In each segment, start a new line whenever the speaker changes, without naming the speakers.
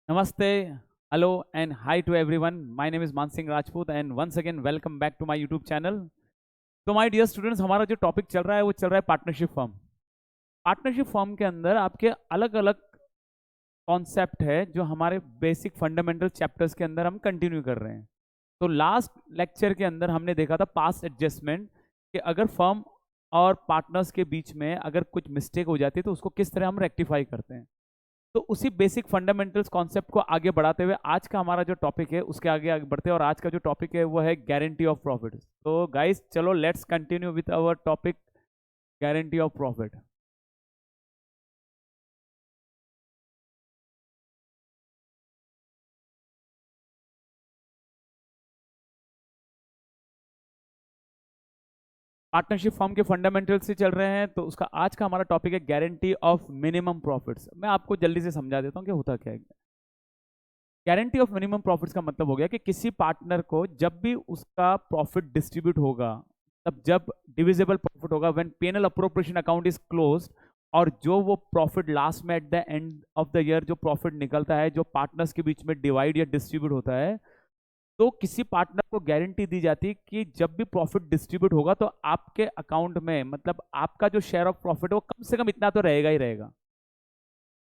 Namaste, hello, and hi to everyone. My name is Mansingh Rajput, and once again, welcome back to my YouTube channel. तो my dear students, हमारा जो topic चल रहा है वो चल रहा है पार्टनरशिप फर्म। पार्टनरशिप फर्म के अंदर आपके अलग अलग कॉन्सेप्ट है जो हमारे बेसिक फंडामेंटल चैप्टर्स के अंदर हम कंटिन्यू कर रहे हैं। तो लास्ट लेक्चर के अंदर हमने देखा था पास्ट एडजस्टमेंट, कि अगर फर्म और पार्टनर्स के बीच में अगर कुछ मिस्टेक हो जाती है तो उसको किस तरह हम रेक्टिफाई करते हैं। तो उसी बेसिक फंडामेंटल्स कॉन्सेप्ट को आगे बढ़ाते हुए आज का हमारा जो टॉपिक है उसके आगे आगे बढ़ते हैं, और आज का जो टॉपिक है वो है गारंटी ऑफ प्रॉफिट। तो गाइस चलो let's continue with our topic, guarantee of profit. Partnership form के फंडामेंटल्स से चल रहे हैं, तो उसका आज का हमारा टॉपिक है गारंटी ऑफ मिनिमम प्रॉफिट्स। मैं आपको जल्दी से समझा देता हूँ कि होता क्या है। गारंटी ऑफ मिनिमम प्रॉफिट्स का मतलब हो गया कि किसी पार्टनर को जब भी उसका प्रॉफिट डिस्ट्रीब्यूट होगा, तब जब डिविजिबल प्रॉफिट होगा, when PNL appropriation account is closed, और जो वो प्रॉफिट लास्ट में at the end of the year जो प्रॉफिट निकलता है, जो पार्टनर्स के बीच में डिवाइड या डिस्ट्रीब्यूट होता है, तो किसी पार्टनर को गारंटी दी जाती है कि जब भी प्रॉफिट डिस्ट्रीब्यूट होगा तो आपके अकाउंट में, मतलब आपका जो शेयर ऑफ प्रॉफिट है वो कम से कम इतना तो रहेगा ही रहेगा,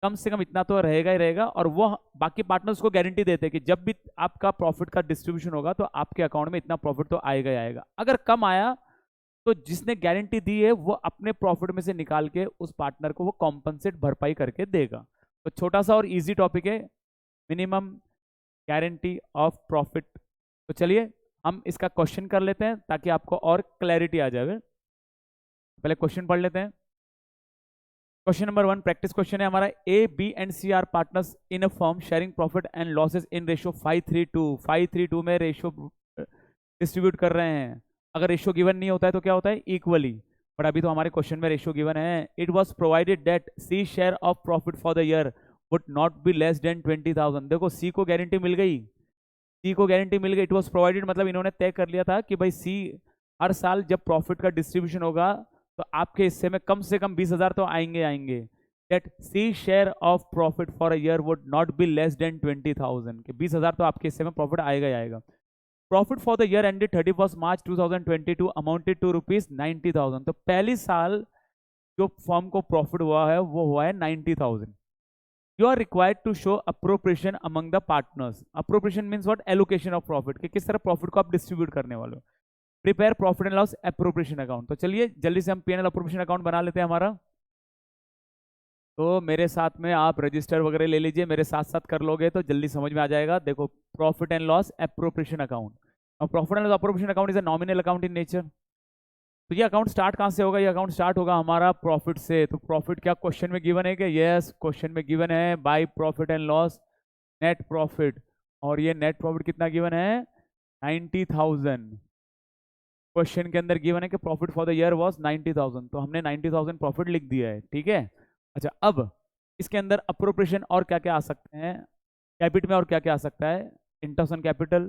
कम से कम इतना तो रहेगा ही रहेगा। और वो बाकी पार्टनर्स को गारंटी देते हैं कि जब भी आपका प्रॉफिट का डिस्ट्रीब्यूशन होगा तो आपके अकाउंट में इतना प्रॉफिट तो आएगा ही आएगा। अगर कम आया तो जिसने गारंटी दी है वो अपने प्रॉफिट में से निकाल के उस पार्टनर को वो कॉम्पनसेट भरपाई करके देगा। तो छोटा सा और इजी टॉपिक है, मिनिमम गारंटी ऑफ प्रॉफिट। तो चलिए हम इसका क्वेश्चन कर लेते हैं ताकि आपको और क्लैरिटी आ जाए। पहले क्वेश्चन पढ़ लेते हैं। क्वेश्चन नंबर 1 प्रैक्टिस क्वेश्चन है हमारा। A B and C are partners in a firm sharing profit and losses in ratio 5:3:2। 5:3:2 में रेशियो डिस्ट्रीब्यूट कर रहे हैं। अगर रेशियो गिवन नहीं होता है तो क्या होता है, इक्वली। बट अभी तो हमारे क्वेश्चन में रेशियो गिवन है। It was provided that C share of profit for the year would not be less than 20,000। देखो सी को गारंटी मिल गई, सी को गारंटी मिल गई। इट वॉज प्रोवाइडेड मतलब इन्होंने तय कर लिया था कि भाई सी हर साल जब प्रॉफिट का डिस्ट्रीब्यूशन होगा तो आपके हिस्से में कम से कम 20,000 तो आएंगे आएंगे। That C share of profit for a year would not be less than 20,000, कि 20,000 तो आपके हिस्से में प्रॉफिट आएगा ही आएगा। Profit for the year ended 31 March 2022 amounted to ₹90,000। तो पहली साल जो फर्म को प्रॉफिट हुआ है वो हुआ है 90,000। You are required to show appropriation among the partners. Appropriation means what, allocation of profit, कि किस तरह प्रॉफिट को आप डिस्ट्रीब्यूट करने वाले हो। Prepare profit and loss appropriation account. तो चलिए जल्दी से हम पीएनएल अप्रोप्रिएशन अकाउंट बना लेते हैं हमारा। तो मेरे साथ में आप रजिस्टर वगैरह ले लीजिए, मेरे साथ साथ कर लोगे तो जल्दी समझ में आ जाएगा। देखो, profit and loss appropriation account. और profit and loss appropriation account is a nominal account in nature. तो ये अकाउंट स्टार्ट कहाँ से होगा, ये अकाउंट स्टार्ट होगा हमारा प्रॉफिट से। तो प्रॉफिट क्या क्वेश्चन में गिवन है क्या, यस क्वेश्चन में गिवन है by profit and loss net profit. और ये नेट प्रॉफिट कितना गिवन है, 90,000। क्वेश्चन के अंदर गिवन है कि profit for the year was 90,000, तो हमने 90,000 प्रॉफिट लिख दिया है, ठीक है। अच्छा, अब इसके अंदर अप्रोप्रिएशन और क्या क्या आ सकते हैं, कैपिट में और क्या क्या आ सकता है। इंटरेस्ट ऑन कैपिटल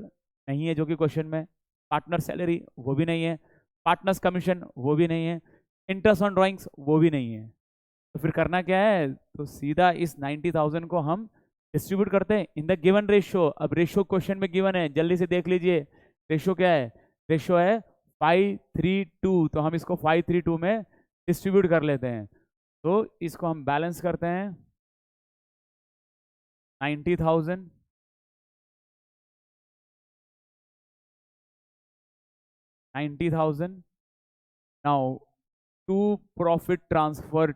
नहीं है जो कि क्वेश्चन में, पार्टनर सैलरी वो भी नहीं है, पार्टनर्स कमीशन वो भी नहीं है, इंटरेस्ट ऑन ड्राइंग्स वो भी नहीं है। तो फिर करना क्या है, तो सीधा इस 90,000 को हम डिस्ट्रीब्यूट करते हैं इन द गिवन रेशियो। अब रेशियो क्वेश्चन में गिवन है, जल्दी से देख लीजिए। रेशियो क्या है, रेशियो है 5:3:2। तो हम इसको 5:3:2 में डिस्ट्रीब्यूट कर लेते हैं। तो इसको हम बैलेंस करते हैं 90,000, 90,000 now to profit transfer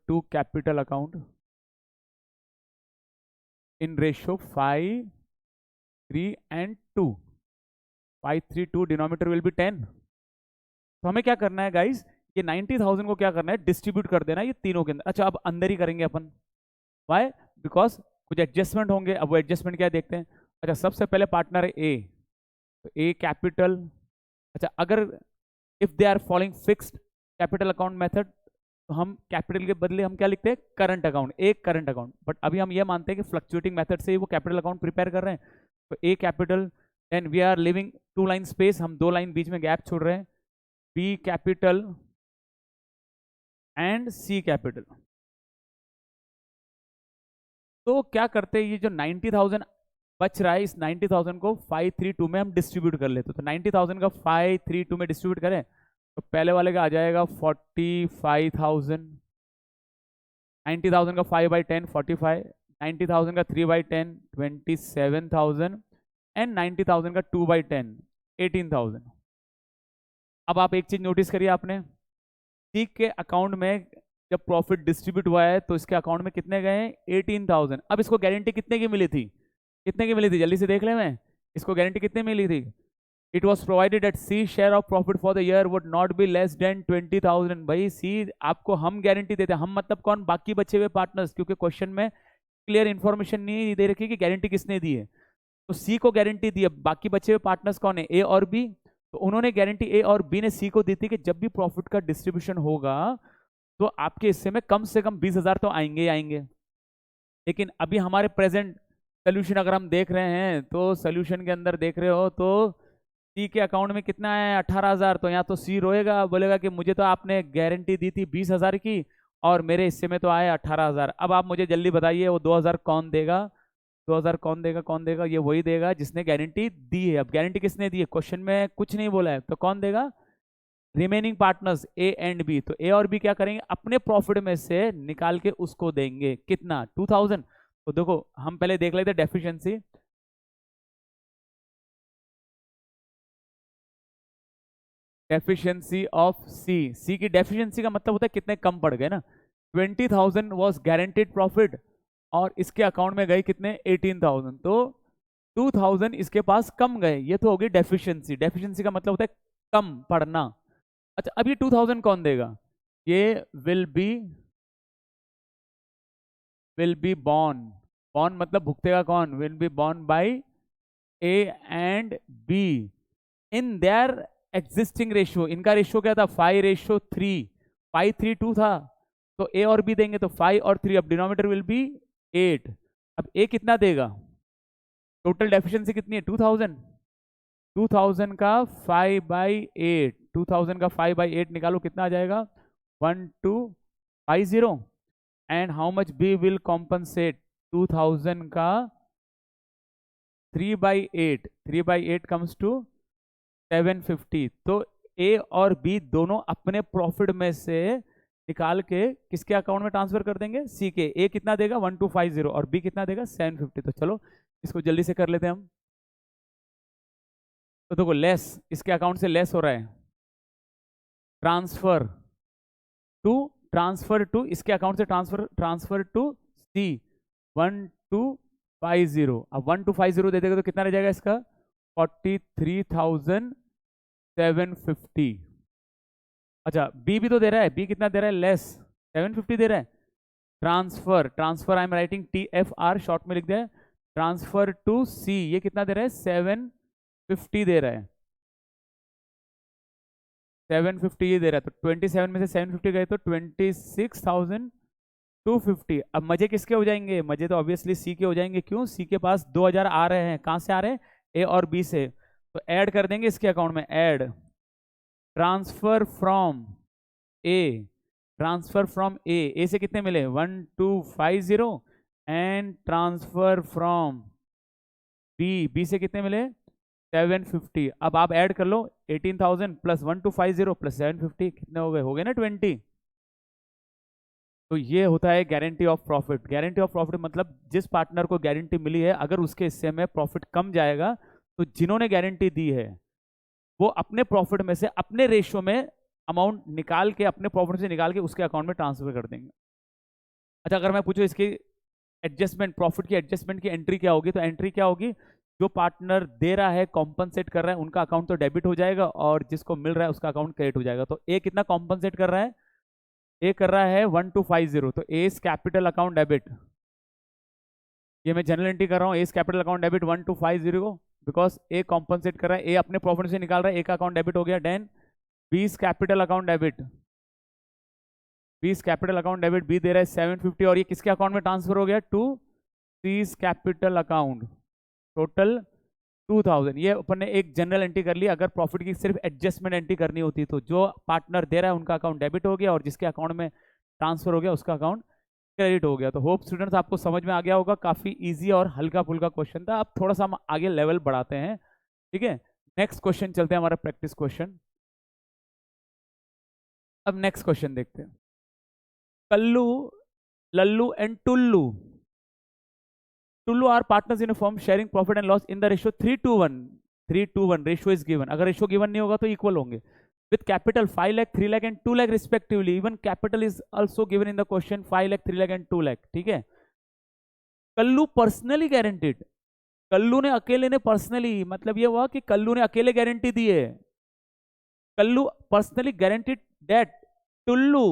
to capital account in ratio 5:3:2। 5:3:2 denominator will be 10। तो हमें क्या करना है गाइस, ये 90,000 को क्या करना है, डिस्ट्रीब्यूट कर देना है ये तीनों के अंदर। अच्छा, अब अंदर ही करेंगे अपन, वाई, बिकॉज कुछ एडजस्टमेंट होंगे। अब वो एडजस्टमेंट क्या देखते हैं। अच्छा, सबसे पहले पार्टनर है ए, तो ए कैपिटल। अच्छा, अगर if they are following fixed capital account method, तो हम कैपिटल के बदले हम क्या लिखते हैं, करंट अकाउंट, एक करंट अकाउंट। बट अभी हम ये मानते हैं कि फ्लक्चुएटिंग मेथड से ही वो कैपिटल अकाउंट प्रिपेयर कर रहे हैं। तो A capital, then we are leaving 2 line space, हम 2 लाइन बीच में गैप छोड़ रहे हैं। B capital, and C capital. तो क्या करते हैं, ये जो 90,000 बच रहा है, इस 90,000 को 532 में हम डिस्ट्रीब्यूट कर लेते, तो 90,000 का 532 में डिस्ट्रीब्यूट करें तो पहले वाले का आ जाएगा 45,000, 90,000 का 5/10 45, 90,000 का 3/10 27,000 एंड 90,000 का 2/10 18,000। अब आप एक चीज नोटिस करिए, आपने सी के अकाउंट में जब प्रॉफिट डिस्ट्रीब्यूट हुआ है तो इसके अकाउंट में कितने गए, 18,000। अब इसको गारंटी कितने की मिली थी, कितने की मिली थी, जल्दी से देख ले, मैं इसको गारंटी कितने मिली थी। It was provided at C share of profit for the year would not be less than 20,000। भाई सी आपको हम गारंटी देते हैं, हम मतलब कौन, बाकी बचे हुए पार्टनर्स, क्योंकि क्वेश्चन में क्लियर इन्फॉर्मेशन नहीं दे रखी कि गारंटी किसने दी है। तो सी को गारंटी दी है, बाकी बचे हुए पार्टनर्स कौन है, ए और बी। तो उन्होंने गारंटी ए और बी ने सी को दी थी कि जब भी प्रॉफिट का डिस्ट्रीब्यूशन होगा तो आपके हिस्से में कम से कम 20,000 तो आएंगे ही आएंगे। लेकिन अभी हमारे प्रेजेंट सोल्यूशन अगर हम देख रहे हैं तो सोल्यूशन के अंदर देख रहे हो तो सी के अकाउंट में कितना है, 18,000। तो यहाँ तो सी रोएगा, बोलेगा कि मुझे तो आपने गारंटी दी थी 20,000 की और मेरे हिस्से में तो आए 18,000। अब आप मुझे जल्दी बताइए वो 2,000 कौन देगा, 2,000 कौन देगा, कौन देगा, ये वही देगा जिसने गारंटी दी है। अब गारंटी किसने दी है, क्वेश्चन में कुछ नहीं बोला है, तो कौन देगा, remaining partners A and B. तो ए और बी क्या करेंगे, अपने प्रॉफिट में से निकाल के उसको देंगे, कितना, 2,000। तो देखो हम पहले देख लेते डेफिशिएंसी। डेफिशिएंसी ऑफ सी, सी की डेफिशिएंसी का मतलब होता है कितने कम पड़ गए ना। 20,000 वॉज गारंटेड प्रॉफिट और इसके अकाउंट में गए कितने, 18,000। तो 2,000 इसके पास कम गए, ये तो होगी डेफिशिएंसी। डेफिशिएंसी का मतलब होता है कम पड़ना। अच्छा अब ये 2,000 कौन देगा, ये विल बी बॉर्न, बॉर्न मतलब भुगतेगा कौन, will be borne by A and B in their existing ratio. इनका रेशियो क्या था, 5:3, 5:3:2 था। तो ए और बी देंगे तो 5 और 3, अब डिनोमिनेटर विल बी 8। अब ए कितना देगा, टोटल डेफिशिएंसी कितनी है, 2,000, 2,000 का 5/8, 2,000 का 5/8 निकालो कितना आ जाएगा, 1250। And how much B will compensate, 2,000 का 3/8, 3/8 कम्स टू 750। तो ए और बी दोनों अपने प्रॉफिट में से निकाल के किसके अकाउंट में ट्रांसफर कर देंगे, सी के। ए कितना देगा 1250 और बी कितना देगा 750। तो चलो इसको जल्दी से कर लेते हैं हम। तो देखो लेस, इसके अकाउंट से लेस हो रहा है, ट्रांसफर टू इसके अकाउंट से ट्रांसफर टू सी 1250। अब 1250 दे देगा तो कितना रह जाएगा इसका, 43,750। अच्छा बी भी तो दे रहा है, बी कितना दे रहा है, लेस 750 दे रहा है। Transfer I am writing TFR short में लिख दिया है, ट्रांसफर टू सी ये कितना दे रहा है, 750 दे रहा है, 750 ये दे रहा है। तो 27 में से 750 गए तो 26,250। अब मजे किसके हो जाएंगे, मजे तो ऑब्वियसली सी के हो जाएंगे। क्यों, सी के पास 2,000 आ रहे हैं, कहां से आ रहे हैं, ए और बी से। तो ऐड कर देंगे इसके अकाउंट में, add transfer from A, transfer from A से कितने मिले 1250 एंड ट्रांसफर फ्रॉम बी से कितने मिले 750। अब आप ऐड कर लो 18,000 प्लस 1250 प्लस 750 कितने हो गए ना 20। तो ये होता है guarantee of profit. Guarantee of profit मतलब जिस पार्टनर को गारंटी मिली है अगर उसके हिस्से में प्रॉफिट कम जाएगा तो जिन्होंने गारंटी दी है वो अपने प्रॉफिट में से अपने रेशियो में अमाउंट निकाल के, अपने प्रॉफिट से निकाल के उसके अकाउंट में ट्रांसफर कर देंगे। अच्छा अगर मैं पूछूं इसकी एडजस्टमेंट, प्रॉफिट की एडजस्टमेंट की एंट्री क्या होगी, तो एंट्री क्या होगी, जो पार्टनर दे रहा है कॉम्पनसेट कर रहा है उनका अकाउंट तो डेबिट हो जाएगा और जिसको मिल रहा है उसका अकाउंट क्रेडिट हो जाएगा। तो ए कितना कॉम्पनसेट कर रहा है, ए कर रहा है 1250। तो एस कैपिटल अकाउंट डेबिट, ये मैं जनरल एंट्री कर रहा हूँ, एस कैपिटल अकाउंट डेबिट 1250 को, बिकॉज ए कॉम्पनसेट कर रहा है, ए अपने प्रॉफिट से निकाल रहा है, ए का अकाउंट डेबिट हो गया। Then B's capital account debit, B's capital account debit B दे रहा है 750 और ये किसके अकाउंट में ट्रांसफर हो गया, to C's capital account, total 2,000। ये अपन ने एक जनरल एंट्री कर ली। अगर प्रॉफिट की सिर्फ एडजस्टमेंट एंट्री करनी होती तो जो पार्टनर दे रहा है उनका अकाउंट डेबिट हो गया और जिसके अकाउंट में ट्रांसफर हो गया, उसका अकाउंट क्रेडिट हो गया। तो होप स्टूडेंट्स आपको समझ में आ गया होगा, काफी इजी और हल्का फुल्का क्वेश्चन था। अब थोड़ा सा हम आगे लेवल बढ़ाते हैं, ठीक है। नेक्स्ट क्वेश्चन चलते हैं, हमारा प्रैक्टिस क्वेश्चन। अब नेक्स्ट क्वेश्चन देखते हैं। Kallu, Lallu and Tullu, Tullu are partners in a firm sharing profit and loss in the ratio 3:1। 3:1 ratio is given. अगर रेशियो गिवन नहीं होगा तो इक्वल होंगे। with capital 5 lakh, 3 lakh and 2 lakh respectively. Even capital is also given in the question, 5 lakh, 3 lakh and 2 lakh. ठीक है। Kallu personally guaranteed, Kullu ने अकेले ने पर्सनली, मतलब ये हुआ कि कल्लू ने अकेले गारंटी दी है। Kallu personally guaranteed that Tullu,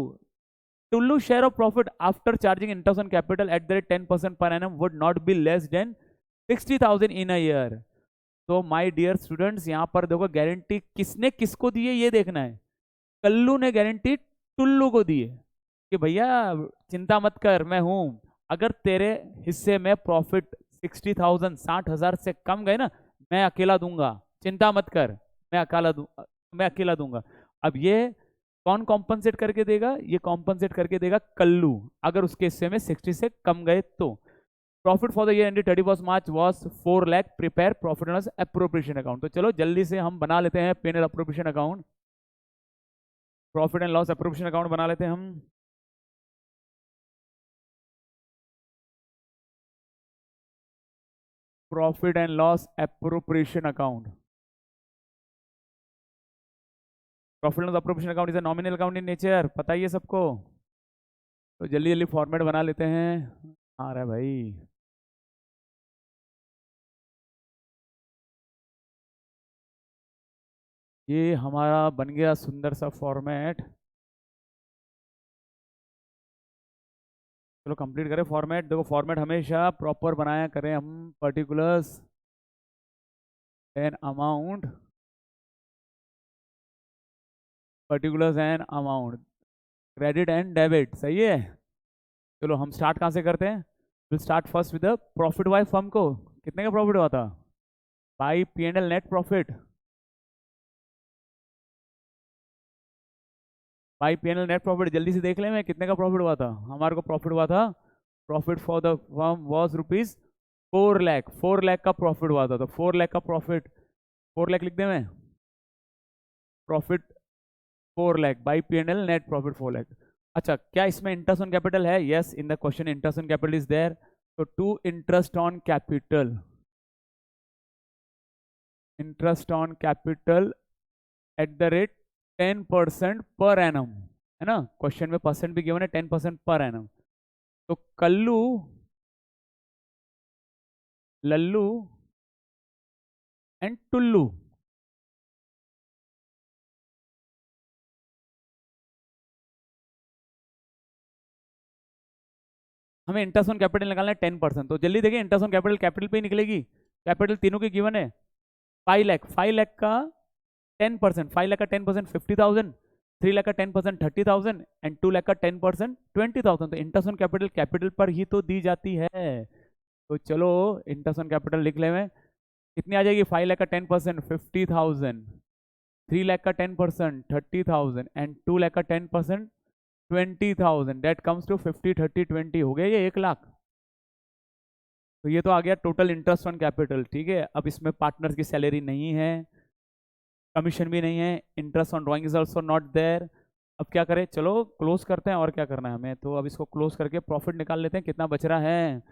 Tullu share of profit after charging interest on capital at the rate 10% पर annum would not be less than 60,000 in a year. तो माय डियर स्टूडेंट्स, यहां पर देखो गारंटी किसने किसको दी है ये देखना है। कल्लू ने गारंटी टुल्लू को दी है कि भैया चिंता मत कर, मैं हूं, अगर तेरे हिस्से में प्रॉफिट 60,000, 60,000 से कम गए ना, मैं अकेला दूंगा, चिंता मत कर, मैं अकेला दूंगा। अब ये कौन कॉम्पनसेट करके देगा? ये कॉम्पनसेट करके देगा कल्लू, अगर उसके हिस्से में 60 से कम गए तो। Profit for the year ended 31 March was 4 lakh. Prepare profit and loss appropriation account. तो चलो जल्दी से हम बना लेते हैं पेन and appropriation account, profit and loss appropriation account बना लेते हैं हम। Profit and loss appropriation account, profit and loss appropriation account is a nominal account in nature, पता ही है सबको। तो जल्दी जल्दी फॉर्मेट बना लेते हैं। आ रहा है भाई। ये हमारा बन गया सुंदर सा फॉर्मेट। चलो कंप्लीट करें फॉर्मेट। देखो फॉर्मेट हमेशा प्रॉपर बनाया करें हम। Particulars an amount, particulars an amount, credit and debit, सही है। चलो हम स्टार्ट कहाँ से करते हैं? Will start first with profit by firm को। कितने का प्रॉफिट हुआ था? By P and L net profit, by P and L net profit. जल्दी से देख ले मैं कितने का प्रॉफिट हुआ था। हमारे को प्रॉफिट हुआ था, profit for the firm was rupees 4 lakh. 4 lakh का प्रॉफिट हुआ था, तो 4 लाख का प्रॉफिट, 4 लाख लिख दे मैं। Profit 4 lakh by P and L net profit 4 lakh. अच्छा, क्या इसमें इंटरेस्ट ऑन कैपिटल है? Yes, in the question interest on capital is there. तो to interest on capital, interest on capital at the rate 10% per annum, है ना। Question में percent भी given है, 10% पर एनम। तो कल्लू, लल्लू एंड टुल्लू, हमें इंटरेस्ट ऑन कैपिटल निकालना है 10%। तो जल्दी देखिए, इंटरेस्ट ऑन कैपिटल कैपिटल पे ही निकलेगी। कैपिटल तीनों की गिवन है 5 लाख। 5 लाख का 10%, 5 लाख का 10% 50,000, 3 लाख का 10% 30,000 एंड 2 लाख का 10% 20,000। तो इंटरेस्ट ऑन कैपिटल कैपिटल पर ही तो दी जाती है। तो चलो इंटरेस्ट ऑन कैपिटल लिख ले में। कितनी आ जाएगी? 5 लाख का 10% 50,000, 3 लाख का 10% 30,000 एंड 2 लाख का 10% 20,000। दैट कम्स टू 50, 30, 20 हो गया ये 1 लाख। तो ये तो आ गया टोटल इंटरेस्ट ऑन कैपिटल, ठीक है। अब इसमें पार्टनर्स की सैलरी नहीं है, कमीशन भी नहीं है, interest on drawing is also not there. अब क्या करें? चलो क्लोज करते हैं, और क्या करना है हमें। तो अब इसको क्लोज करके प्रॉफिट निकाल लेते हैं, कितना बच रहा है।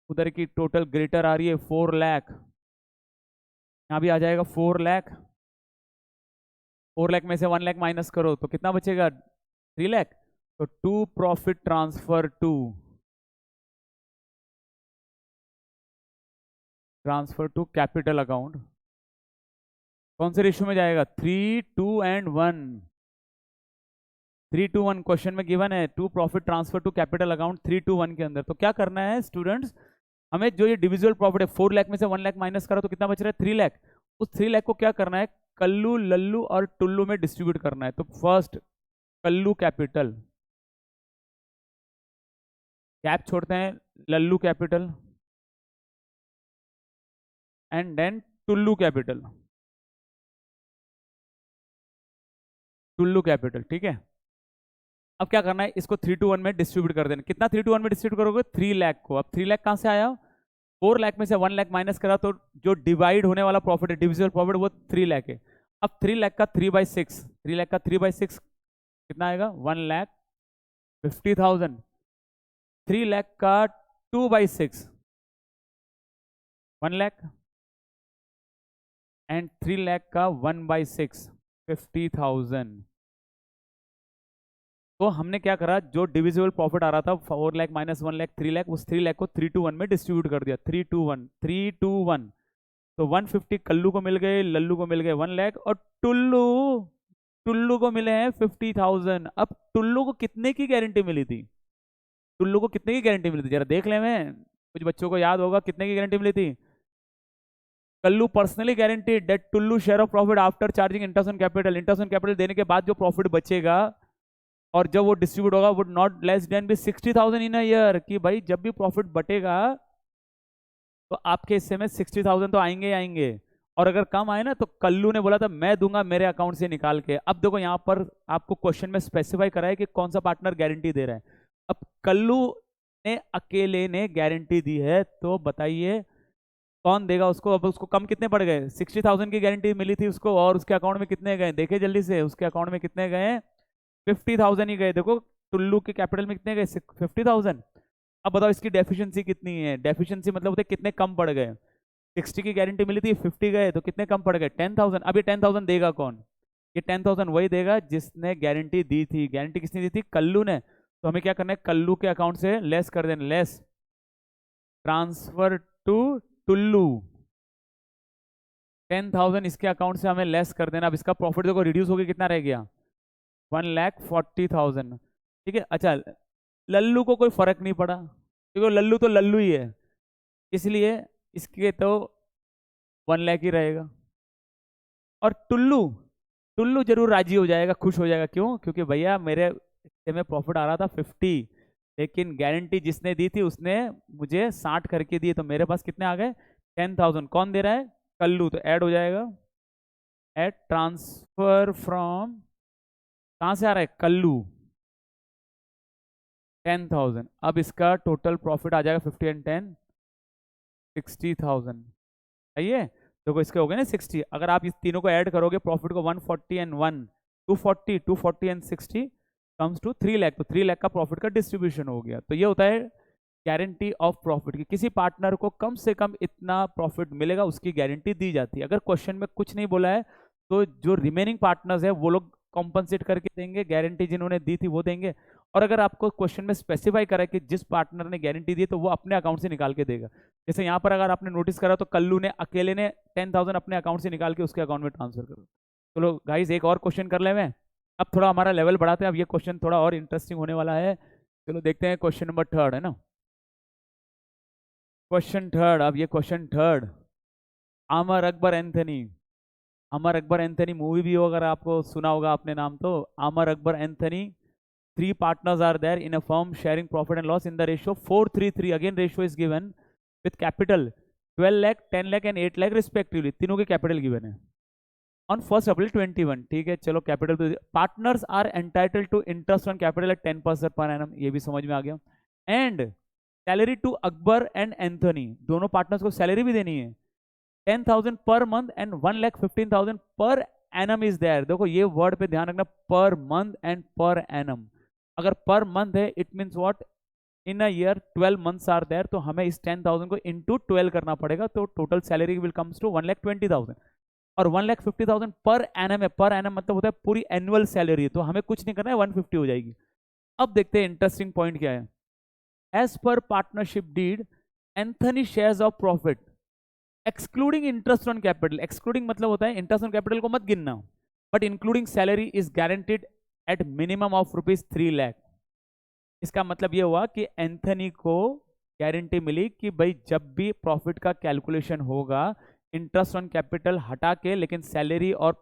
उधर की टोटल ग्रेटर आ रही है 4 लाख, यहाँ भी आ जाएगा 4 लाख। 4 लाख में से 1 लाख माइनस करो तो कितना बचेगा? 3 लाख। तो to profit transfer to, transfer to capital account, कौन से रेशियो में जाएगा? 3:2 1। 3:1 क्वेश्चन में गिवन है, to profit transfer to capital account 3:1 के अंदर। तो क्या करना है स्टूडेंट्स, हमें जो ये डिविजुअल प्रॉफिट है 4 लाख में से 1 लाख माइनस करा तो कितना बच रहा है? 3 लाख। उस 3 लाख को क्या करना है? कल्लू, लल्लू और टुल्लू में डिस्ट्रीब्यूट करना है। तो फर्स्ट कल्लू कैपिटल, कैप छोड़ते हैं, Lallu capital and then Tullu capital, Tullu capital, ठीक है। अब क्या करना है, इसको 3 to 1 में डिस्ट्रीब्यूट कर देना। कितना 3 to 1 में डिस्ट्रीब्यूट करोगे, 3 लाख को। अब 3 लाख कहाँ से आया, 4 लाख में से 1 लाख माइनस करा तो जो डिवाइड होने वाला प्रॉफिट है, डिविजिबल प्रॉफिट, वो 3 लाख है। अब 3 लाख का 3/6, 3 लाख का 3/6 कितना आएगा, 1,50,000। 3 लाख का 2/6 1 लाख, एंड 3 लाख का 1/6 50,000। तो हमने क्या करा, जो डिविजिबल प्रॉफिट आ रहा था 4 लाख माइनस 1 लाख 3 लाख, उस 3 लाख को 3 to 1 में डिस्ट्रीब्यूट कर दिया। 3 to 1 तो 150 कल्लू को मिल गए, लल्लू को मिल गए 1 लाख, और टुल्लू टुल्लू को मिले हैं 50,000। अब टुल्लू को कितने की गारंटी मिली थी, टुल्लू को कितने की गारंटी मिली थी, जरा देख ले। मैं कुछ बच्चों को याद होगा कितने की गारंटी मिली थी। Kallu personally guaranteed that Tullu share of profit after charging interest on capital, interest on capital देने के बाद जो प्रॉफिट बचेगा और जब वो डिस्ट्रीब्यूट होगा, would not less than be 60,000 in a year. कि भाई जब भी प्रॉफिट बटेगा तो आपके हिस्से में 60,000 तो आएंगे ही आएंगे, और अगर कम आए ना तो कल्लू ने बोला था मैं दूंगा मेरे अकाउंट से निकाल के। अब देखो यहाँ पर आपको क्वेश्चन में स्पेसिफाई करा है कि कौन सा पार्टनर गारंटी दे रहा है। अब कल्लू ने अकेले ने गारंटी दी है, तो बताइए कौन देगा उसको। अब उसको कम कितने पड़ गए, 60,000 की गारंटी मिली थी उसको, और उसके अकाउंट में कितने गए, देखे जल्दी से, उसके अकाउंट में कितने गए, 50,000 ही गए। देखो टुल्लू के कैपिटल में कितने गए, 50,000। अब बताओ इसकी डेफिशिएंसी कितनी है, डेफिशिएंसी मतलब होते कितने कम पड़ गए। 60 की गारंटी मिली थी, 50 गए, तो कितने कम पड़ गए, 10,000। अब ये 10,000 देगा कौन, ये 10,000 वही देगा जिसने गारंटी दी थी। गारंटी किसने दी थी, कल्लू ने। तो हमें क्या करना है, कल्लू के अकाउंट से लेस कर देना, लेस ट्रांसफर टू टुल्लू, 10,000 इसके अकाउंट से हमें लेस कर देना। अब इसका प्रॉफिट देखो रिड्यूस हो गया, कितना रह गया, 1,40,000। ठीक है। अच्छा, लल्लू को कोई फर्क नहीं पड़ा क्योंकि लल्लू तो लल्लू ही है, इसलिए इसके तो 1 लाख ही रहेगा। और टुल्लू, टुल्लू जरूर राजी हो जाएगा, खुश हो जाएगा। क्यों, क्योंकि भैया मेरे हिस्से में प्रॉफिट आ रहा था 50, लेकिन गारंटी जिसने दी थी उसने मुझे 60 करके दिए, तो मेरे पास कितने आ गए, 10,000। कौन दे रहा है, कल्लू, तो ऐड हो जाएगा, एट ट्रांसफर फ्रॉम, कहां से आ रहा है, कल्लू, 10,000। अब इसका टोटल प्रॉफिट आ जाएगा 50 एंड 10 60,000। सही है। देखो इसके हो गए ना 60। अगर आप इस तीनों को ऐड करोगे प्रॉफिट को, 140 and 1 240 and 60 comes to 3 lakh. तो 3 लाख का प्रॉफिट का डिस्ट्रीब्यूशन हो गया। तो ये होता है गारंटी ऑफ प्रॉफिट की, किसी पार्टनर को कम से कम इतना प्रॉफिट मिलेगा उसकी गारंटी दी जाती है। अगर क्वेश्चन में कुछ नहीं बोला है तो जो रिमेनिंग पार्टनर्स है वो लोग कॉम्पनसेट करके देंगे, गारंटी जिन्होंने दी थी वो देंगे। और अगर आपको क्वेश्चन में स्पेसिफाई करा कि जिस पार्टनर ने गारंटी दी तो वो अपने अकाउंट से निकाल के देगा। जैसे यहाँ पर अगर आपने नोटिस करा तो कल्लू ने अकेले ने 10,000 अपने अकाउंट से निकाल के उसके अकाउंट में ट्रांसफर करो। चलो गाइस एक और क्वेश्चन कर ले, मैं अब थोड़ा हमारा लेवल बढ़ाते हैं। अब ये क्वेश्चन थोड़ा और इंटरेस्टिंग होने वाला है। चलो देखते हैं, क्वेश्चन नंबर 3 है ना, क्वेश्चन 3। अब ये question 3, Amar Akbar Anthony, Amar Akbar Anthony movie भी हो, अगर आपको सुना होगा आपने नाम तो, Amar Akbar Anthony, 3 partners are there in a firm sharing profit and loss in the ratio 4:3:3. Again ratio is given with capital 12 lakh 10 lakh and 8 lakh respectively. तीनों के कैपिटल गिवन है on 1st April 21। ठीक है, चलो कैपिटल तो partners are entitled to interest on capital at 10% पर annum, ये भी समझ में आ गया। And salary to Akbar and Anthony, दोनों पार्टनर्स को सैलरी भी देनी है, 10,000 per month and 1,15,000 per annum is there. देखो ये वर्ड पे ध्यान रखना, per month and per annum. अगर पर मंथ है it means what, in a year 12 months are there, तो हमें इस 10,000 को इंटू 12 करना पड़ेगा, तो total salary will comes to 1,20,000। और 1,50,000 पर एनम है, पर एनम मतलब होता है पूरी एनुअल सैलरी, तो हमें कुछ नहीं करना है, 150 हो जाएगी। अब देखते हैं इंटरेस्टिंग पॉइंट क्या है। As per partnership deed Anthony shares of profit excluding interest on capital, excluding मतलब होता है इंटरेस्ट ऑन कैपिटल को मत गिनना, but including salary is guaranteed at minimum of ₹3 lakh. इसका मतलब ये हुआ कि एंथनी को गारंटी मिली कि भाई जब भी प्रॉफिट का कैलकुलेशन होगा इंटरेस्ट ऑन कैपिटल हटा के, लेकिन सैलरी और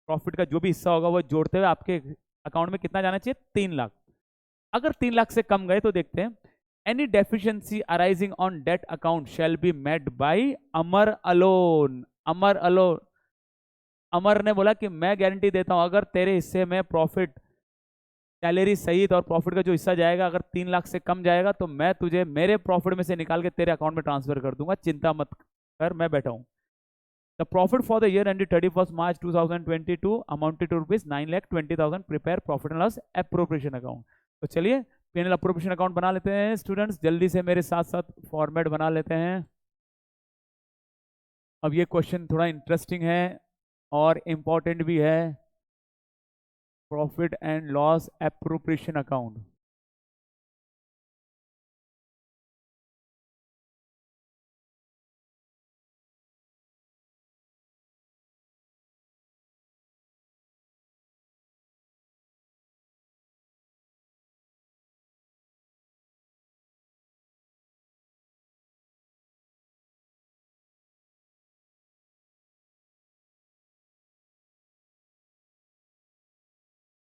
प्रॉफिट का जो भी हिस्सा होगा वो जोड़ते हुए आपके अकाउंट में कितना जाना चाहिए, 3 लाख। अगर 3 लाख से कम गए तो देखते हैं, any deficiency arising on that account shall be met by Amar alone. Amar alone, Amar ने बोला कि मैं गारंटी देता हूं अगर तेरे हिस्से में प्रॉफिट सैलरी सहित और प्रॉफिट का जो हिस्सा जाएगा, अगर 3 लाख से कम जाएगा तो मैं तुझे मेरे प्रॉफिट में से निकाल के तेरे अकाउंट में ट्रांसफर कर दूंगा, चिंता मत कर, मैं बैठा हूँ। The profit for the year ended 31 March 2022 amounted to rupees 9,20,000। Prepare profit and loss appropriation account. तो चलिए पीएनएल अप्रोप्रिएशन अकाउंट बना लेते हैं स्टूडेंट्स, जल्दी से मेरे साथ साथ फॉर्मेट बना लेते हैं। अब ये क्वेश्चन थोड़ा इंटरेस्टिंग है और इम्पॉर्टेंट भी है। Profit and loss appropriation account.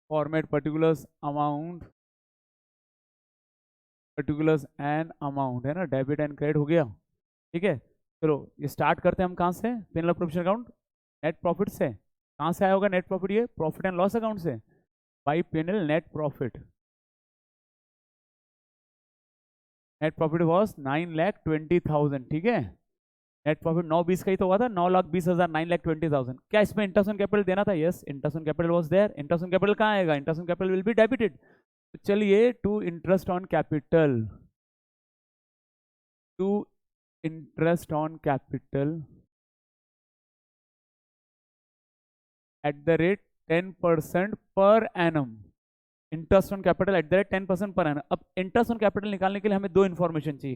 Format particulars and amount है ना, डेबिट एंड क्रेडिट हो गया। ठीक है, चलो ये स्टार्ट करते हैं हम कहाँ से, PNL appropriation account net profit से। कहाँ से आया होगा नेट प्रॉफिट, ये प्रॉफिट एंड लॉस अकाउंट से, by PNL net profit. Net profit was 9,20,000। ठीक है, नेट प्रॉफिट 9/20 का ही तो हुआ था, 9,20,000, 9,20,000। क्या इसमें इंटरेस्ट ऑन कैपिटल देना था? Yes, interest on capital was there. Interest on capital कहाँ आएगा? Interest on capital will be debited. तो चलिए to interest on capital, to interest on capital at the rate 10% पर annum. Interest on capital at the rate 10% per annum. अब interest on capital निकालने के लिए हमें दो इन्फॉर्मेशन चाहिए,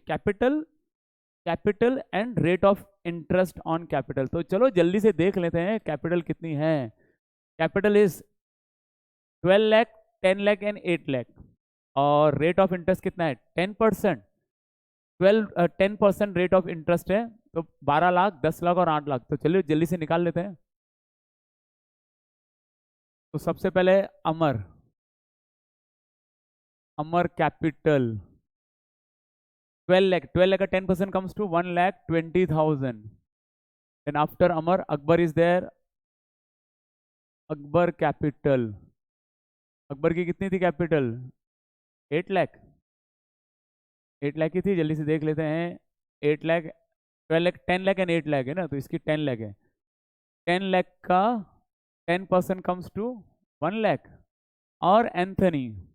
capital and rate of interest on capital. तो चलो जल्दी से देख लेते हैं कैपिटल कितनी है। Capital is 12 lakh, 10 lakh and 8 lakh. और रेट ऑफ इंटरेस्ट कितना है? 10%। 10% रेट ऑफ इंटरेस्ट है, तो 12 लाख, 10 लाख और 8 लाख। तो चलिए जल्दी से निकाल लेते हैं। तो सबसे पहले अमर कैपिटल 12 लाख, 12 लाख का 10% comes to 1,20,000। then after Amar, Akbar is there। Akbar capital, Akbar की कितनी थी कैपिटल? 8 लाख, 8 लाख की थी। जल्दी से देख लेते हैं, 8 लाख, 12 लाख, 10 लाख एंड 8 लाख है ना, तो इसकी 10 लाख है। 10 लाख का 10% कम्स टू 1 लाख। और एंथनी,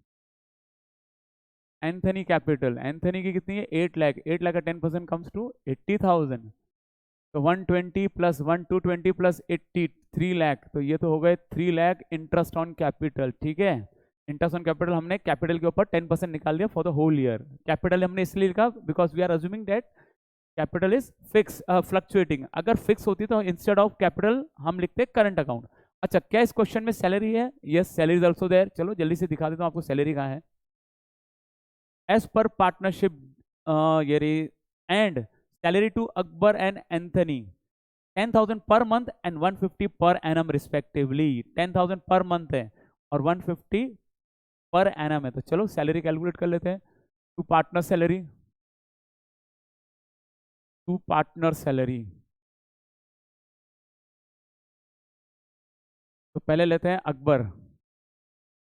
एंथनी कैपिटल, एंथनी की कितनी है? 8 लाख, 8 लाख का 10% कम्स टू 80,000। तो 120 प्लस 1, 220 प्लस 80, 3 लाख। तो ये तो हो गए 3 लाख इंटरेस्ट ऑन कैपिटल। ठीक है, इंटरेस्ट ऑन कैपिटल हमने कैपिटल के ऊपर 10% निकाल दिया for the whole year. Capital हमने इसलिए लिखा because we are assuming that capital is fix, fluctuating. अगर फिक्स होती तो इंस्टेड ऑफ कैपिटल हम लिखते करंट अकाउंट। अच्छा, क्या इस क्वेश्चन में सैलरी है? Yes, salary is also there. चलो जल्दी से दिखा देता हूँ आपको सैलरी कहाँ है। एज पर पार्टनरशिप ये and salary to Akbar and Anthony 10,000 per month and 150 per annum respectively. 10,000 per month है और 150 पर एनम है। तो चलो सैलरी कैलकुलेट कर लेते हैं। To partner salary, to partner salary. तो पहले लेते हैं अकबर।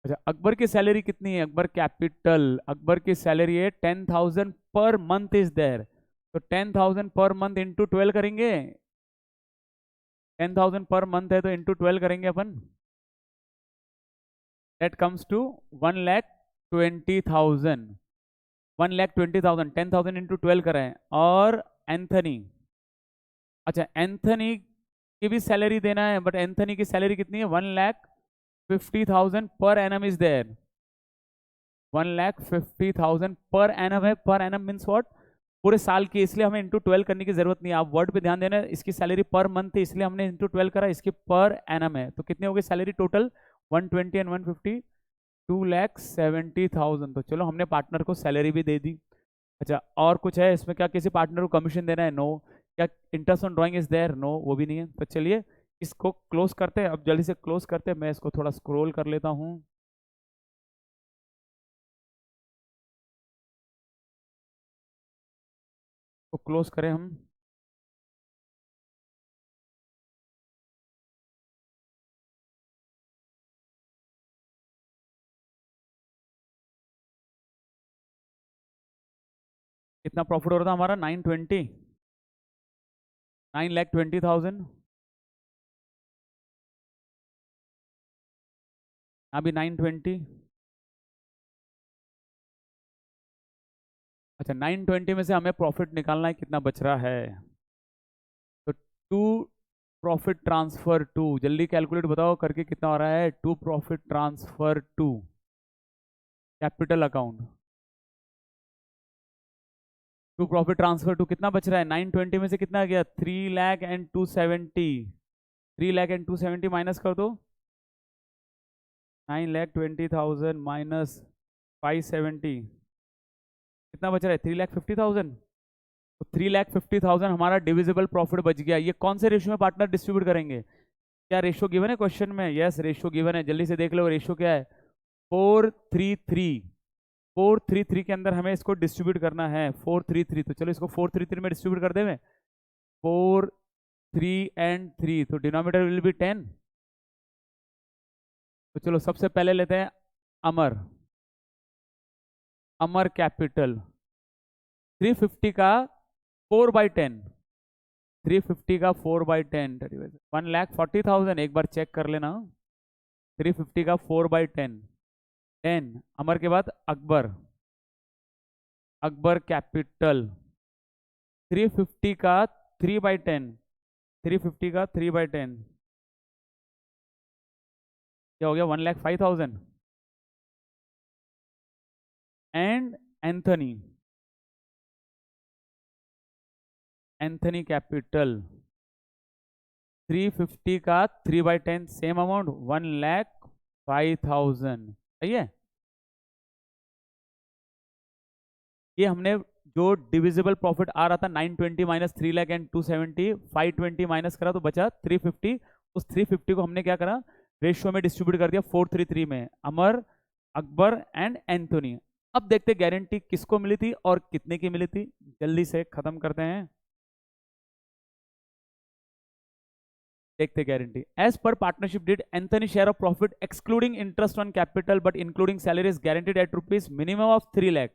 अच्छा, अकबर की सैलरी कितनी है? अकबर कैपिटल, अकबर की सैलरी है 10,000 पर मंथ इज देयर। तो 10,000 पर मंथ इंटू 12 करेंगे। 10,000 पर मंथ है तो इंटू 12 करेंगे अपन। That comes to 1,20,000। 1,20,000, 10,000 इंटू 12 करें। और एंथनी, अच्छा एंथनी की भी सैलरी देना है, बट एंथनी की सैलरी कितनी है? 1,50,000 per annum is there. 1,50,000 per annum है। Per annum means what? पूरे साल की, इसलिए हमें इंटू 12 करने की जरूरत नहीं है। आप वर्ड पे ध्यान देना, इसकी सैलरी पर मंथ थी इसलिए हमने इंटू 12 करा, इसकी पर एनम है। तो कितनी हो गई सैलरी टोटल? 120 एंड 150, 2,70,000। तो चलो हमने पार्टनर को सैलरी भी दे दी। अच्छा, और कुछ है इसमें? क्या किसी पार्टनर को कमीशन देना है? नो। क्या interest on drawing is there? No, वो भी नहीं है। तो चलिए इसको क्लोज करते हैं। अब जल्दी से क्लोज करते हैं, मैं इसको थोड़ा स्क्रॉल कर लेता हूँ। तो क्लोज करें हम। कितना प्रॉफिट हो रहा था हमारा? 920, 9,20,000। अभी 920। अच्छा, 920 में से हमें प्रॉफिट निकालना है, कितना बच रहा है? तो टू प्रॉफिट ट्रांसफर टू, जल्दी कैलकुलेट बताओ करके, कितना हो रहा है? To profit transfer to capital account. To profit transfer to कितना बच रहा है? 920 में से कितना गया? 3,02,70। 3,02,70 माइनस कर दो। 9,20,000 माइनस 570, कितना बच रहा है? 3,50,000। तो 3,50,000 हमारा डिविजिबल प्रॉफिट बच गया। ये कौन से रेशियो में पार्टनर डिस्ट्रीब्यूट करेंगे? क्या रेशियो गिवन है क्वेश्चन में? यस, रेशियो गिवन है, जल्दी से देख लो रेशियो क्या है। 4:3:3। 4:3:3 के अंदर हमें इसको डिस्ट्रीब्यूट करना है। 4:3:3, तो चलो इसको 4:3:3 में डिस्ट्रीब्यूट कर दें। 4, 3 एंड 3, तो डिनोमिनेटर विल बी 10। तो चलो सबसे पहले लेते हैं अमर। अमर कैपिटल 350 का 4/10। 350 का 4/10 1,40,000। एक बार चेक कर लेना। 350 का 4/10 10। अमर के बाद अकबर। अकबर कैपिटल 350 का 3/10। 350 का 3/10 क्या हो गया? 1,05,000। And Anthony. एंथनी कैपिटल 350 का 3/10 सेम अमाउंट 1,05,000। सही है। ये हमने जो डिविजिबल प्रॉफिट आ रहा था 920 माइनस 3,02,70, 520 माइनस करा तो बचा 350। उस 350 को हमने क्या करा? रेशियो में डिस्ट्रीब्यूट कर दिया 4:3:3 में। अमर, अकबर एंड एंथोनी। अब देखते गारंटी किसको मिली थी और कितने की मिली थी, जल्दी से खत्म करते हैं। देखते guarantee. As per partnership deed Anthony share of profit excluding interest on capital but including salaries guaranteed at rupees minimum of 3 lakh.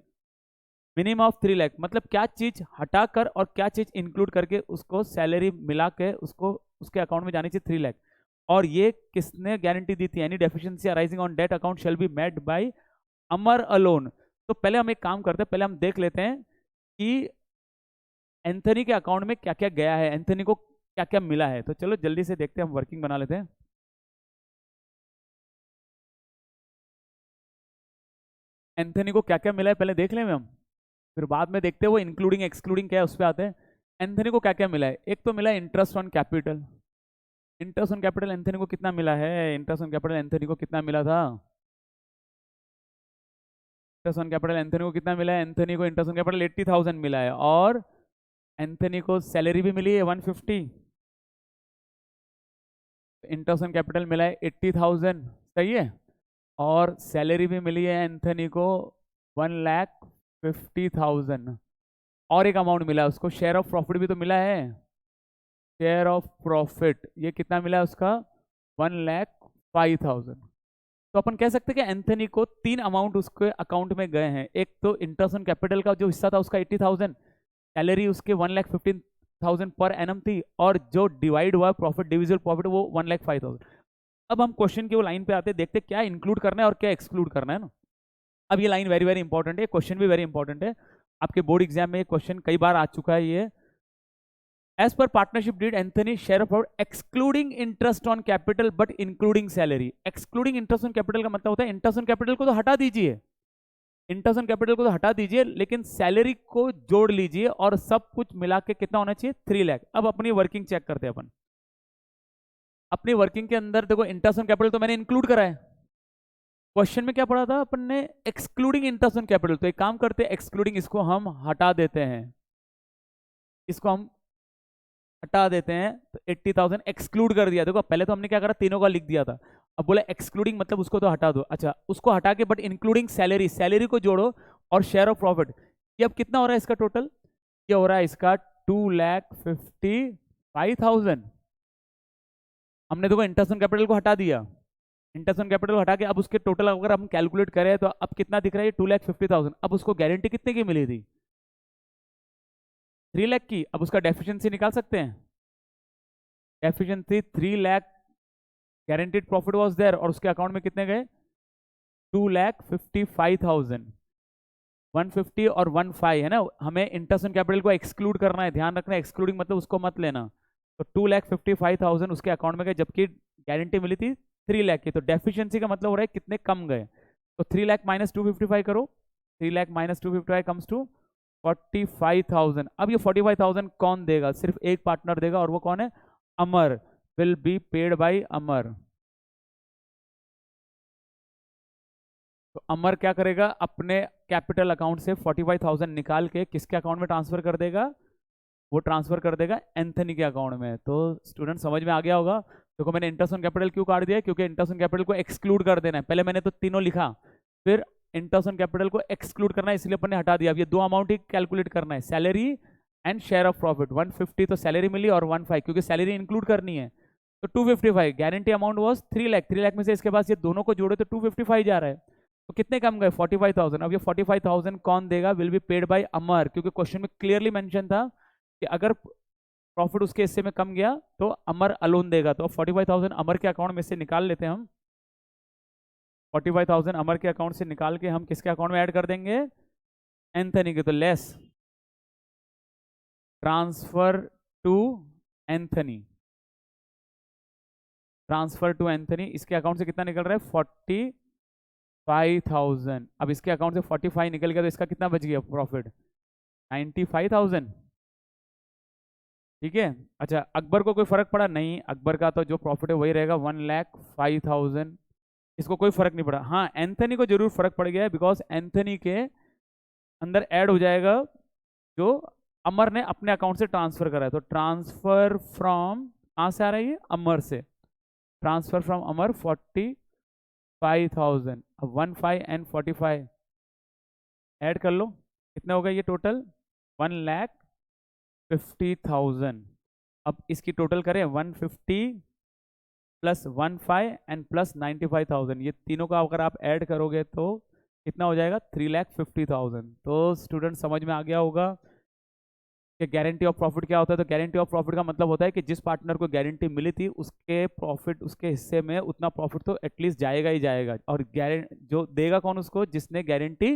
Minimum of 3 lakh मतलब क्या चीज हटाकर और क्या चीज इंक्लूड करके उसको सैलरी मिला के उसको उसके अकाउंट में जानी चाहिए 3 लाख। और ये किसने गारंटी दी थी? Any deficiency arising on that account shall be met by Amar alone. तो पहले हम एक काम करते हैं, पहले हम देख लेते हैं कि एंथनी के अकाउंट में क्या क्या गया है, एंथनी को क्या क्या मिला है। तो चलो जल्दी से देखते हैं, हम वर्किंग बना लेते हैं। एंथनी को क्या क्या मिला है पहले देख लें हम, फिर बाद में देखते हैं वो इंक्लूडिंग एक्सक्लूडिंग क्या है उस पर आते हैं। एंथनी को क्या क्या मिला है? एक तो मिला interest on capital. Interest on capital Anthony को कितना मिला है? इंटरेस्ट ऑन कैपिटल एंथनी को कितना मिला था? इंटरेस्ट ऑन कैपिटल एंथनी को कितना मिला है? एंथनी को इंटरेस्ट ऑन कैपिटल 80,000 मिला है। और एंथनी को सैलरी भी मिली है 150। इंटरेस्ट ऑन कैपिटल मिला है 80,000। सही है। और सैलरी भी मिली है एंथनी को 1,50,000। और एक अमाउंट मिला है उसको, शेयर ऑफ प्रॉफिट भी तो मिला है। शेयर ऑफ प्रॉफिट ये कितना मिला है उसका? 1,05,000। तो अपन कह सकते हैं कि एंथनी को 3 अमाउंट उसके अकाउंट में गए हैं। एक तो इंटरेस्ट ऑन कैपिटल का जो हिस्सा था उसका 80,000, सैलरी उसके 1,15,000 पर एनम थी, और जो डिवाइड हुआ प्रॉफिट डिविजिबल प्रॉफिट वो 1,05,000। अब हम क्वेश्चन की वो लाइन पे आते हैं, देखते क्या इंक्लूड करना है और क्या एक्सक्लूड करना है ना। अब ये लाइन वेरी वेरी इंपॉर्टेंट है, क्वेश्चन भी वेरी इंपॉर्टेंट है, आपके बोर्ड एग्जाम में ये क्वेश्चन कई बार आ चुका है। ये as per partnership deed Anthony share of excluding interest on capital but including salary. Excluding interest on capital का मतलब होता है इंटरेस्ट ऑन कैपिटल को तो हटा दीजिए, इंटरेस्ट ऑन कैपिटल को तो हटा दीजिए, लेकिन सैलरी को जोड़ लीजिए और सब कुछ मिला के कितना होना चाहिए? 3 लाख। अब अपनी वर्किंग चेक करते हैं अपन। अपनी वर्किंग के अंदर देखो इंटरेस्ट ऑन कैपिटल तो मैंने इंक्लूड करा है। क्वेश्चन में क्या पढ़ा था अपन ने? Excluding interest on capital. तो एक काम करते हैं, एक्सक्लूडिंग इसको हम हटा देते हैं, इसको हम हटा देते हैं। तो 80,000 एक्सक्लूड कर दिया। देखो पहले तो हमने क्या करा, तीनों का लिख दिया था, अब बोला एक्सक्लूडिंग मतलब उसको तो हटा दो। अच्छा, उसको हटा के बट इंक्लूडिंग सैलरी, सैलरी को जोड़ो और शेयर ऑफ प्रॉफिट। ये अब कितना हो रहा है इसका टोटल? ये हो रहा है इसका 2,55,000। हमने देखो इंटरेस्ट ऑन कैपिटल को हटा दिया, इंटरेस्ट ऑन कैपिटल को हटा के अब उसके टोटल अगर हम कैलकुलेट करें तो अब कितना दिख रहा है? 2,50,000। अब उसको गारंटी कितने की मिली थी? 3 लाख की, अब उसका डेफिशिएंसी निकाल सकते हैं। Deficiency 3 lakh guaranteed profit was there, और उसके अकाउंट में कितने गए? 2,55,000। 150 और 15 है ना, हमें इंटरेस्ट ऑन कैपिटल को एक्सक्लूड करना है, ध्यान रखना है, एक्सक्लूडिंग मतलब उसको मत लेना। तो 2,55,000 उसके अकाउंट में गए, जबकि गारंटी मिली थी 3 लाख की। तो डेफिशिएंसी का मतलब हो रहा है कितने कम गए। तो 3 लाख माइनस 255 करो, 3 लाख माइनस 255 कम्स टू 45,000। अब ये 45,000 कौन देगा? सिर्फ एक पार्टनर देगा, और वो कौन है? अमर। विल बी पेड बाय अमर। तो अमर क्या करेगा? अपने कैपिटल अकाउंट से 45,000 निकाल के किसके अकाउंट में ट्रांसफर कर देगा? वो ट्रांसफर कर देगा एंथनी के अकाउंट में। तो स्टूडेंट समझ में आ गया होगा। देखो मैंने इंटरेस्ट ऑन कैपिटल क्यों काट दिया? क्योंकि इंटरेस्ट ऑन कैपिटल को एक्सक्लूड कर देना है। पहले मैंने तो तीनों लिखा, फिर इंटरेस्ट ऑन कैपिटल को एक्सक्लूड करना है, इसलिए अपन ने हटा दिया। अब ये दो अमाउंट ही कैलकुलेट करना है, salary and share of profit. 150 तो सैलरी मिली, और 15 क्योंकि सैलरी इंक्लूड करनी है, तो 255। Guarantee amount was 3 lakh. 3 lakh में से इसके पास ये दोनों को जोड़े तो 255 जा रहा है। तो कितने कम गए? 45,000। अब ये 45,000 कौन देगा? विल बी पेड बाय अमर, क्योंकि क्वेश्चन में क्लियरली मेंशन था कि अगर प्रॉफिट उसके हिस्से में कम गया तो अमर अलोन देगा। तो 45,000 अमर के अकाउंट में से निकाल लेते हैं हम। 45,000 अमर के अकाउंट से निकाल के हम किसके अकाउंट में ऐड कर देंगे? एंथनी के। तो less transfer to Anthony, transfer to Anthony. इसके अकाउंट से कितना निकल रहा है? 45,000। अब इसके अकाउंट से 45 निकल गया, तो इसका कितना बच गया प्रॉफिट? 95,000। ठीक है। अच्छा, अकबर को कोई फर्क पड़ा? नहीं, अकबर का तो जो प्रॉफिट है वही रहेगा, 1,05,000। इसको कोई फर्क नहीं पड़ा। हाँ, एंथनी को जरूर फर्क पड़ गया है, बिकॉज एंथनी के अंदर ऐड हो जाएगा जो अमर ने अपने अकाउंट से ट्रांसफर करा है। तो ट्रांसफर फ्रॉम, कहाँ से आ रहा है ये? अमर से। ट्रांसफर फ्रॉम अमर 45,000। अब 15 एंड 45 ऐड कर लो, कितना होगा ये टोटल? 1,50,000। अब इसकी टोटल करें, 150 प्लस 15 एंड प्लस 95,000, ये तीनों का अगर आप ऐड करोगे तो कितना हो जाएगा? 3,50,000। तो स्टूडेंट समझ में आ गया होगा कि गारंटी ऑफ प्रॉफिट क्या होता है। तो गारंटी ऑफ प्रॉफिट का मतलब होता है कि जिस पार्टनर को गारंटी मिली थी उसके प्रॉफिट, उसके हिस्से में उतना प्रॉफिट तो एटलीस्ट जाएगा ही जाएगा। और जो देगा कौन उसको? जिसने गारंटी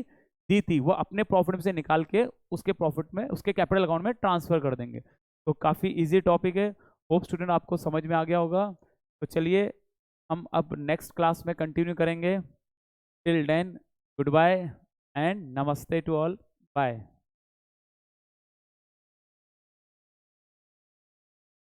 दी थी, वो अपने प्रॉफिट में से निकाल के उसके प्रॉफिट में, उसके कैपिटल अकाउंट में ट्रांसफर कर देंगे। तो काफ़ी ईजी टॉपिक है। होप स्टूडेंट आपको समझ में आ गया होगा। तो चलिए हम अब नेक्स्ट क्लास में कंटिन्यू करेंगे। Till then, good bye and नमस्ते टू ऑल। बाय।